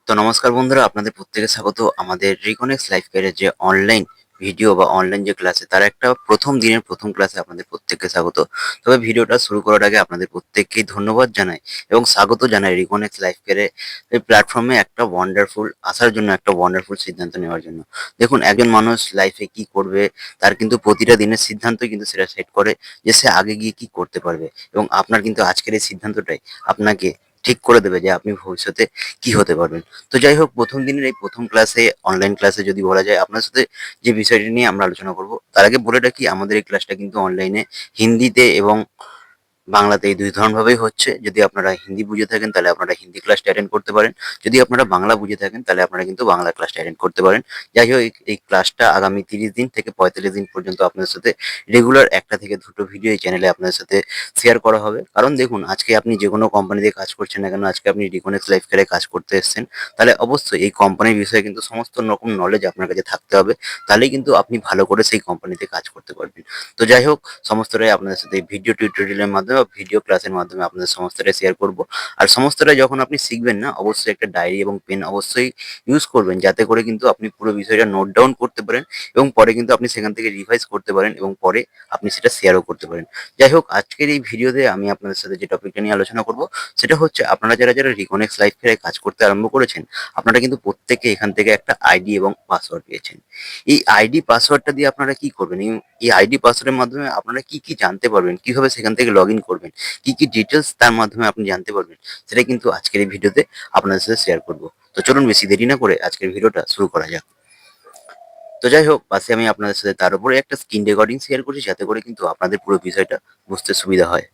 তো নমস্কার বন্ধুরা, আপনাদের প্রত্যেকে স্বাগত আমাদের রিকনেক্স লাইফ কেয়ারের যে অনলাইন ভিডিও বা অনলাইন যে ক্লাসে তার একটা প্রথম দিনের প্রথম ক্লাসে আপনাদের প্রত্যেককে স্বাগত। তবে ভিডিওটা শুরু করার আগে আপনাদের প্রত্যেককেই ধন্যবাদ জানাই এবং স্বাগত জানাই রিকনেক্স লাইফ কেয়ারে এই প্ল্যাটফর্মে একটা ওয়ান্ডারফুল আসার জন্য, একটা ওয়ান্ডারফুল সিদ্ধান্ত নেওয়ার জন্য। দেখুন, একজন মানুষ লাইফে কি করবে তার কিন্তু প্রতিটা দিনের সিদ্ধান্তই কিন্তু সেটা সেট করে যে সে আগে গিয়ে কি করতে পারবে, এবং আপনার কিন্তু আজকের এই সিদ্ধান্তটাই আপনাকে ঠিক করে দেবে যে আপনি ভবিষ্যতে কি হতে পারবেন। তো যাই হোক, প্রথম দিনের এই প্রথম ক্লাসে, অনলাইন ক্লাসে যদি বলা যায়, আপনার সাথে যে বিষয়টি নিয়ে আমরা আলোচনা করব, তার আগে বলে রাখি আমাদের এই ক্লাসটা কিন্তু অনলাইনে হিন্দিতে এবং বাংলাতে এই ২ ধরনভাবেই হচ্ছে। যদি আপনারা হিন্দি বুঝে থাকেন তাহলে আপনারা হিন্দি ক্লাসটা অ্যাটেন্ড করতে পারেন। যদি আপনারা বাংলা বুঝে থাকেন তাহলে আপনারা কিন্তু বাংলা ক্লাসটা অ্যাটেন্ড করতে পারেন। যাই হোক, এই ক্লাসটা আগামী ৩০ দিন থেকে ৪৫ দিন পর্যন্ত আপনাদের সাথে রেগুলার ১টা থেকে ২টো ভিডিও এই চ্যানেলে আপনাদের সাথে শেয়ার করা হবে। কারণ দেখুন, আজকে আপনি যেকোনো কোম্পানিতে কাজ করছেন না কেন, আজকে আপনি রিকনেক্ট লাইফ কেয়ারে কাজ করতে এসেছেন, তাহলে অবশ্যই এই কোম্পানির বিষয়ে কিন্তু সমস্ত রকম নলেজ আপনার কাছে থাকতে হবে। তাহলেই কিন্তু আপনি ভালো করে সেই কোম্পানিতে কাজ করতে পারবেন। তো যাই হোক, সমস্তটাই আপনাদের সাথে ভিডিও টিউটোরিয়ালের মাধ্যমে বা ভিডিও ক্লাসের মাধ্যমে আপনাদের সমস্তটাই শেয়ার করব। আর সমস্তটাই যখন আপনি শিখবেন না, অবশ্যই একটা ডায়েরি এবং পেন অবশ্যই ইউজ করবেন, যাতে করে কিন্তু আপনি পুরো বিষয়টা নোট ডাউন করতে পারেন এবং পরে কিন্তু আপনি সেখান থেকে রিভাইজ করতে পারেন এবং পরে আপনি সেটা শেয়ারও করতে পারেন। যাই হোক, আজকের এই ভিডিওতে আমি আপনাদের সাথে যে টপিকটা নিয়ে আলোচনা করব সেটা হচ্ছে, আপনারা যারা রিকনেক্স লাইফ কেয়ারে কাজ করতে আরম্ভ করেছেন, আপনারা কিন্তু প্রত্যেকে এখান থেকে একটা আইডি এবং পাসওয়ার্ড পেয়েছেন। এই আইডি পাসওয়ার্ডটা দিয়ে আপনারা কি করবেন? এই আইডি পাসওয়ার্ডের মাধ্যমে আপনারা কি জানতে পারবেন, কিভাবে সেখান থেকে লগ ইন করবেন, কি ডিটেলস তার মাধ্যমে আপনি জানতে পারবেন, সেটা কিন্তু আজকের এই ভিডিওতে আপনাদের সাথে শেয়ার করব। তো চলুন বেশি দেরি না করে আজকের ভিডিওটা শুরু করা যাক। তো যাই হোক, পাশে আমি আপনাদের সাথে তার উপরে একটা স্ক্রিন রেকর্ডিং শেয়ার করছি, যাতে করে কিন্তু আপনাদের পুরো বিষয়টা বুঝতে সুবিধা হয়।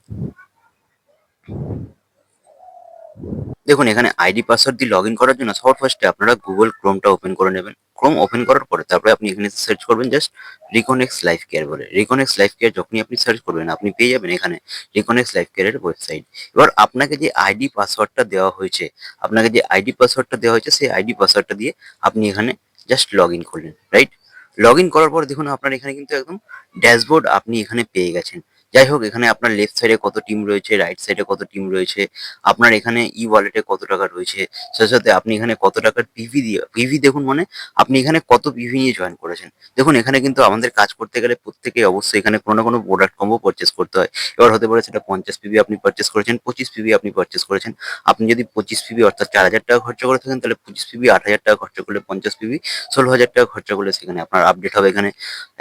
দেখুন, এখানে আইডি পাসওয়ার্ড দিয়ে লগ ইন করার জন্য সবার ফার্স্টে আপনারা গুগল ক্রোমটা ওপেন করে নেবেন। ক্রোম ওপেন করার পরে তারপরে আপনি এখানে সার্চ করবেন জাস্ট রিকনেক্স লাইফ কেয়ার বলে। রিকনেক্স লাইফ কেয়ার যখনই আপনি সার্চ করবেন, আপনি পেয়ে যাবেন এখানে রিকনেক্স লাইফ কেয়ারের ওয়েবসাইট। এবার আপনাকে যে আইডি পাসওয়ার্ডটা দেওয়া হয়েছে, সেই আইডি পাসওয়ার্ডটা দিয়ে আপনি এখানে জাস্ট লগ ইন করলেন, রাইট? লগ ইন করার পর দেখুন, আপনার এখানে কিন্তু একদম ড্যাশবোর্ড আপনি এখানে পেয়ে গেছেন। যাই হোক, এখানে আপনার লেফট সাইডে কত টিম রয়েছে, রাইট সাইডে কত টিম রয়েছে, আপনার এখানে ই ওয়ালেটে কত টাকা রয়েছে, সাথে সাথে আপনি এখানে কত টাকার পিভি দেখুন, মানে আপনি এখানে কত পিভি নিয়ে জয়েন করেছেন। দেখুন, এখানে কিন্তু আমাদের কাজ করতে গেলে প্রত্যেকেই অবশ্যই এখানে কোনো না কোনো প্রোডাক্ট কম্বো পারচেস করতে হয়। এবার হতে পারে সেটা 50 পিভি আপনি পারচেস করেছেন, 25 পিভি আপনি পারচেস করেছেন। আপনি যদি 25 পিভি অর্থাৎ 4,000 টাকা খরচা করে থাকেন, তাহলে 25 পিভি 8,000 টাকা খরচা করলে, 50 পিভি 16,000 টাকা খরচা করলে সেখানে আপনার আপডেট হবে এখানে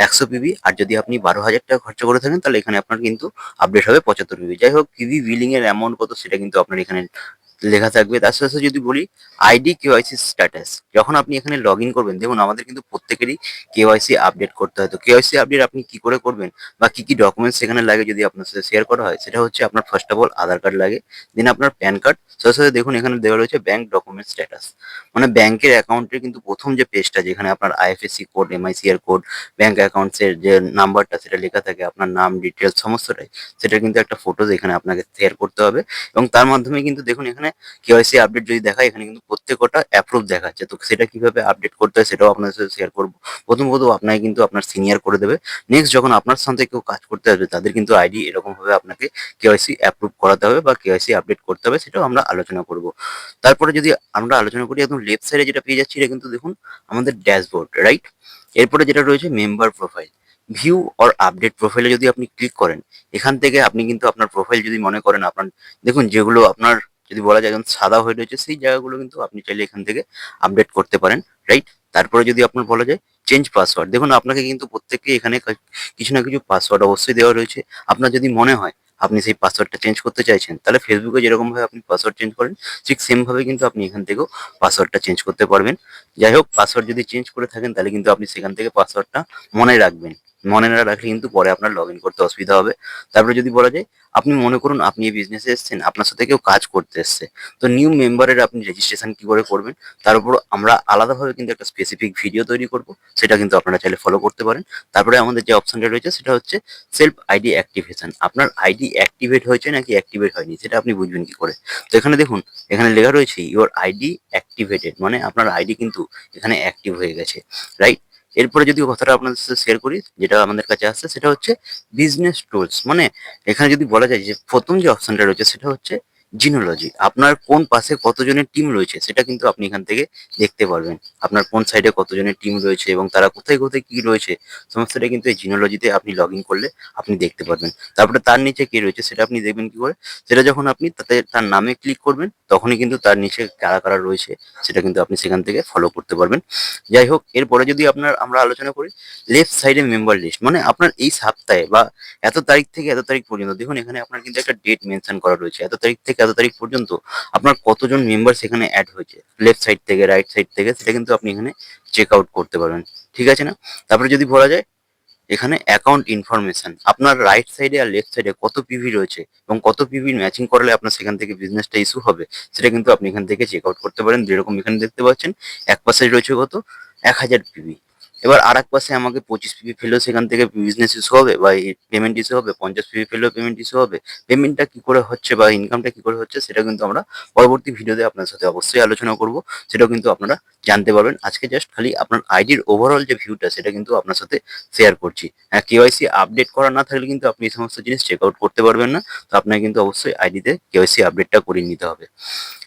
100 পিভি। আর যদি আপনি 12,000 টাকা খরচা করে থাকেন, তাহলে এখানে আপনার কিন্তু আপডেট হবে 75 পিভি। যাই হোক, পিভি বিলিং এর অ্যামাউন্ট কত সেটা কিন্তু আপনার এখানে লেখা থাকবে। তার সাথে সাথে যদি বলি আইডি কেওয়াইসি স্ট্যাটাস, যখন আপনি এখানে লগ ইন করবেন, দেখুন আমাদের কিন্তু প্রত্যেকেরই কেওয়াইসি আপডেট করতে হয়। তো কেওয়াইসি আপডেট আপনি কি করে করবেন বা কি ডকুমেন্টস সেখানে লাগে যদি আপনার সাথে শেয়ার করা হয়, সেটা হচ্ছে আপনার first of all Aadhaar card লাগে, দেন আপনার প্যান কার্ড, সাথে সাথে দেখুন এখানে দেওয়া রয়েছে ব্যাংক ডকুমেন্ট স্ট্যাটাস। মানে ব্যাংকের অ্যাকাউন্টের কিন্তু প্রথম যে পেজটা, যেখানে আপনার IFSC code, MICR code, bank অ্যাকাউন্টসের যে নাম্বারটা সেটা লেখা থাকে, আপনার নাম ডিটেলস সমস্তটাই, সেটার কিন্তু একটা ফটোজ এখানে আপনাকে শেয়ার করতে হবে। এবং তার মাধ্যমে কিন্তু দেখুন এখানে কেওয়াইসি আপডেট যদি দেখায়, এখানে কিন্তু প্রত্যেকটা অ্যাপ্রুভ দেখাচ্ছে। তো সেটা কিভাবে আপডেট করতে হয় সেটাও আপনার সাথে শেয়ার করবো। প্রথমত আপনাকে কিন্তু আপনার সিনিয়র করে দেবে। নেক্সট যখন আপনার সাথে কেউ কাজ করতে আসবে, তাদের কিন্তু আইডি এরকম ভাবে আপনাকে কেওয়াইসি অ্যাপ্রুভ করাতে হবে বা কেওয়াইসি আপডেট করতে হবে, সেটাও আমরা আলোচনা করব। তারপরে যদি আমরা আলোচনা করি, একদম লেফট সাইডে যেটা পেয়ে যাচ্ছি, এটা কিন্তু দেখুন আমাদের ড্যাশবোর্ড, রাইট? এরপরে যেটা রয়েছে member profile, view or update প্রোফাইলে যদি আপনি ক্লিক করেন, এখান থেকে আপনি কিন্তু আপনার প্রোফাইল যদি মনে করেন আপনার, দেখুন যেগুলো আপনার যদি বলা যায় একদম সাদা হয়ে রয়েছে, সেই জায়গাগুলো কিন্তু আপনি চাইলে এখান থেকে আপডেট করতে পারেন, রাইট? তারপরে যদি আপনার বলা যায় চেঞ্জ পাসওয়ার্ড, দেখুন আপনাকে কিন্তু প্রত্যেককে এখানে কিছু না কিছু পাসওয়ার্ড অবশ্যই দেওয়া রয়েছে। আপনার যদি মনে হয় আপনি সেই পাসওয়ার্ডটা চেঞ্জ করতে চাইছেন, তাহলে ফেসবুকে যেরকম ভাবে আপনি পাসওয়ার্ড চেঞ্জ করেন, ঠিক সেম ভাবে কিন্তু আপনি এখান থেকেও পাসওয়ার্ডটা চেঞ্জ করতে পারবেন। যাই হোক, পাসওয়ার্ড যদি চেঞ্জ করে থাকেন, তাহলে কিন্তু আপনি সেখান থেকে পাসওয়ার্ডটা মনে রাখবেন। মনে না রাখলে কিন্তু পরে আপনার লগ ইন করতে অসুবিধা হবে। তারপরে যদি বলা যায়, আপনি মনে করুন আপনি এই বিজনেসে এসেছেন, আপনার সাথে কেউ কাজ করতে এসছে, তো নিউ মেম্বারের আপনি রেজিস্ট্রেশন কি করে করবেন, তার উপর আমরা আলাদাভাবে কিন্তু একটা স্পেসিফিক ভিডিও তৈরি করব, সেটা কিন্তু আপনারা চাইলে ফলো করতে পারেন। তারপরে আমাদের যে অপশনটা রয়েছে সেটা হচ্ছে সেলফ আইডি অ্যাক্টিভেশন। আপনার আইডি অ্যাক্টিভেট হয়েছে নাকি অ্যাক্টিভেট হয়নি, সেটা আপনি বুঝবেন কি করে? তো এখানে দেখুন, এখানে লেখা রয়েছে ইওর আইডি অ্যাক্টিভেটেড, মানে আপনার আইডি কিন্তু এখানে অ্যাক্টিভ হয়ে গেছে, রাইট? এরপরে যদি কথাটা আপনাদের সাথে শেয়ার করি, যেটা আমাদের কাছে আসছে সেটা হচ্ছে বিজনেস টুলস। মানে এখানে যদি বলা যায় যে প্রথম যে অপশনটা রয়েছে সেটা হচ্ছে জিনোলজি আপনার কোন পাশে কতজনের টিম রয়েছে সেটা কিন্তু আপনি এখান থেকে দেখতে পারবেন। আপনার কোন সাইডে কতজনের টিম রয়েছে এবং তারা কোথায় কোথায় কি রয়েছে সমস্তটা কিন্তু এই জিনোলজিতে আপনি লগ ইন করলে আপনি দেখতে পারবেন। তারপরে তার নিচে কে রয়েছে সেটা আপনি দেখবেন কি করে, সেটা যখন আপনি তাতে তার নামে ক্লিক করবেন তখনই কিন্তু তার নিচে কারা কারা রয়েছে সেটা কিন্তু আপনি সেখান থেকে ফলো করতে পারবেন। যাই হোক, এরপরে যদি আমরা আলোচনা করি লেফট সাইডে মেম্বার লিস্ট, মানে আপনার এই সপ্তাহে বা এত তারিখ থেকে এত তারিখ পর্যন্ত, দেখুন এখানে আপনার কিন্তু একটা ডেট মেনশন করা রয়েছে, এত তারিখ থেকে এত তারিখ পর্যন্ত আপনার কতজন মেম্বার সেখানে অ্যাড হয়েছে লেফট সাইড থেকে রাইট সাইড থেকে, সেটা কিন্তু আপনি এখানে চেক আউট করতে পারবেন। ঠিক আছে না? তারপরে যদি বলা যায় এখানে অ্যাকাউন্ট ইনফরমেশন, আপনার রাইট সাইডে আর লেফট সাইডে কত পিভি রয়েছে এবং কত পিভি ম্যাচিং করালে আপনার সেখান থেকে বিজনেসটা ইস্যু হবে সেটা কিন্তু আপনি এখান থেকে চেক আউট করতে পারেন। যেরকম এখানে দেখতে পাচ্ছেন এক পাশে রয়েছে কত, 1000 পিভি। এবার আর এক পাশে আমাকে 25 পিভি ফেলেও সেখান থেকে বিজনেস ইস্যু হবে বা পেমেন্ট ইস্যু হবে, 50 পিভি ফেলেও পেমেন্ট ইস্যু হবে। পেমেন্টটা কি করে হচ্ছে বা ইনকামটা কি করে হচ্ছে সেটা কিন্তু আমরা পরবর্তী ভিডিওতে আপনার সাথে অবশ্যই আলোচনা করব, সেটাও কিন্তু আপনারা জানতে পারবেন। আজকে জাস্ট খালি আপনার আইডির ওভারঅল যে ভিউটা সেটা কিন্তু আপনার সাথে শেয়ার করছি। হ্যাঁ, কেওয়াইসি আপডেট করা না থাকলে কিন্তু আপনি এই সমস্ত জিনিস চেক আউট করতে পারবেন না। তো আপনাকে কিন্তু অবশ্যই আইডিতে কেওয়াইসি আপডেটটা করিয়ে নিতে হবে।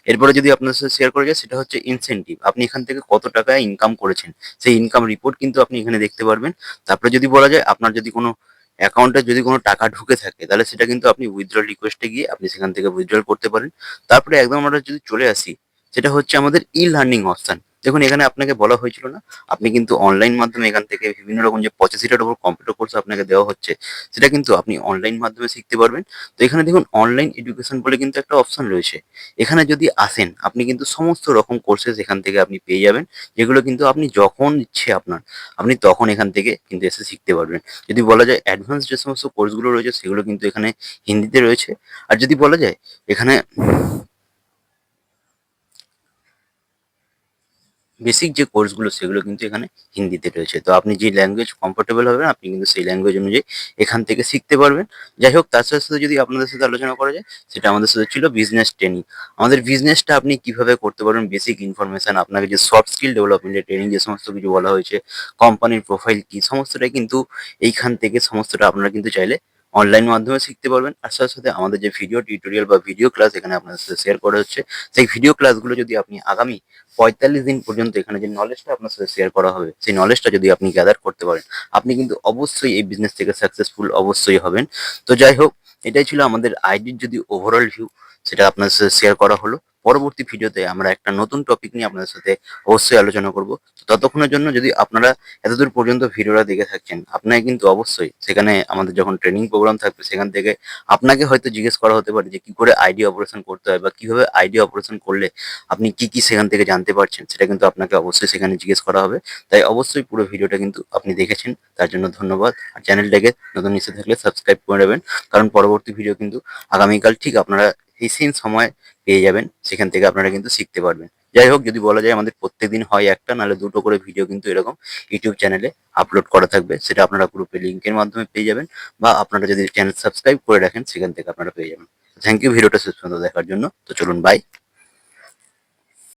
এরপরে যদি আপনার সাথে শেয়ার করা যায় সেটা হচ্ছে ইনসেনটিভ, আপনি এখান থেকে কত টাকা ইনকাম করেছেন সেই ইনকাম রিপোর্ট কিন্তু আপনি এখানে দেখতে পারবেন। তারপরে যদি বলা যায় আপনার যদি কোনো অ্যাকাউন্টে যদি কোনো টাকা ঢুকে থাকে তাহলে সেটা কিন্তু আপনি উইথড্রল রিকোয়েস্টে গিয়ে আপনি সেখান থেকে উইথড্রল করতে পারেন। তারপরে একদম আমরা যদি চলে আসি সেটা হচ্ছে আমাদের ই লার্নিং অপশন। দেখুন এখানে আপনাকে বলা হয়েছিল না আপনি কিন্তু অনলাইন মাধ্যমে এখান থেকে বিভিন্ন রকম যে 85টার উপর কম্পিউটার কোর্স আপনাকে দেওয়া হচ্ছে সেটা কিন্তু আপনি অনলাইন মাধ্যমে শিখতে পারবেন। তো এখানে দেখুন অনলাইন এডুকেশন বলে কিন্তু একটা অপশন রয়েছে। এখানে যদি আসেন আপনি কিন্তু সমস্ত রকম কোর্সেস এখান থেকে আপনি পেয়ে যাবেন, যেগুলো কিন্তু আপনি যখন ইচ্ছে আপনার আপনি তখন এখান থেকে কিন্তু এসে শিখতে পারবেন। যদি বলা যায় অ্যাডভান্স যে সমস্ত কোর্সগুলো রয়েছে সেগুলো কিন্তু এখানে হিন্দিতে রয়েছে। আর যদি বলা যায় এখানে বেসিক যে কোর্সগুলো সেগুলো কিন্তু এখানে হিন্দিতে রয়েছে। তো আপনি যে ল্যাঙ্গুয়েজ কমফোর্টেবল হবেন আপনি কিন্তু সেই ল্যাঙ্গুয়েজ অনুযায়ী এখান থেকে শিখতে পারবেন। যাই হোক, তার সাথে সাথে যদি আপনাদের সাথে আলোচনা করা যায় সেটা আমাদের সাথে ছিল বিজনেস ট্রেনিং। আমাদের বিজনেসটা আপনি কিভাবে করতে পারবেন বেসিক ইনফরমেশন, আপনাকে যে সফট স্কিল ডেভেলপমেন্টের ট্রেনিং যে সমস্ত কিছু বলা হয়েছে, কোম্পানির প্রোফাইল কি সমস্তটাই কিন্তু এইখান থেকে সমস্তটা আপনারা কিন্তু চাইলে অনলাইন মাধ্যমে শিখতে পারবেন। আর সাথে সাথে আমাদের যে ভিডিও টিউটোরিয়াল বা ভিডিও ক্লাস এখানে আপনাদের সাথে শেয়ার করা হচ্ছে, সেই ভিডিও ক্লাসগুলো যদি আপনি আগামী 45 দিন পর্যন্ত এখানে যে নলেজটা আপনার সাথে শেয়ার করা হবে সেই নলেজটা যদি আপনি গ্যাদার করতে পারেন আপনি কিন্তু অবশ্যই এই বিজনেস থেকে সাকসেসফুল অবশ্যই হবেন। তো যাই হোক, এটাই ছিল আমাদের আইডির যদি ওভারঅল ভিউ সেটা আপনার সাথে শেয়ার করা হলো। পরবর্তী ভিডিওতে আমরা একটা নতুন টপিক নিয়ে আপনাদের সাথে অবশ্যই আলোচনা করব। তো ততক্ষণের জন্য যদি আপনারা এতদূর পর্যন্ত ভিডিওটা দেখে থাকছেন আপনাকে কিন্তু অবশ্যই সেখানে আমাদের যখন ট্রেনিং প্রোগ্রাম থাকবে সেখান থেকে আপনাকে হয়তো জিজ্ঞেস করা হতে পারে যে কি করে আইডি অপারেশন করতে হয় বা কিভাবে আইডি অপারেশন করলে আপনি কি কি সেখান থেকে জানতে পারছেন সেটা কিন্তু আপনাকে অবশ্যই সেখানে জিজ্ঞেস করা হবে। তাই অবশ্যই পুরো ভিডিওটা কিন্তু আপনি দেখেছেন, তার জন্য ধন্যবাদ। আর চ্যানেলটাকে নতুন এসে থাকলে সাবস্ক্রাইব করে নেবেন, কারণ পরবর্তী ভিডিও কিন্তু আগামীকাল ঠিক আপনারা এই সেম সময় পেয়ে যাবেন, সেখান থেকে আপনারা কিন্তু শিখতে পারবেন। যাই হোক, যদি বলা যায় আমাদের প্রত্যেকদিন হয় একটা নাহলে দুটো করে ভিডিও কিন্তু এরকম ইউটিউব চ্যানেলে আপলোড করা থাকবে, সেটা আপনারা গ্রুপে লিঙ্কের মাধ্যমে পেয়ে যাবেন বা আপনারা যদি চ্যানেল সাবস্ক্রাইব করে রাখেন সেখান থেকে আপনারা পেয়ে যাবেন। থ্যাংক ইউ ভিডিওটা শেষ পর্যন্ত দেখার জন্য। তো চলুন, বাই।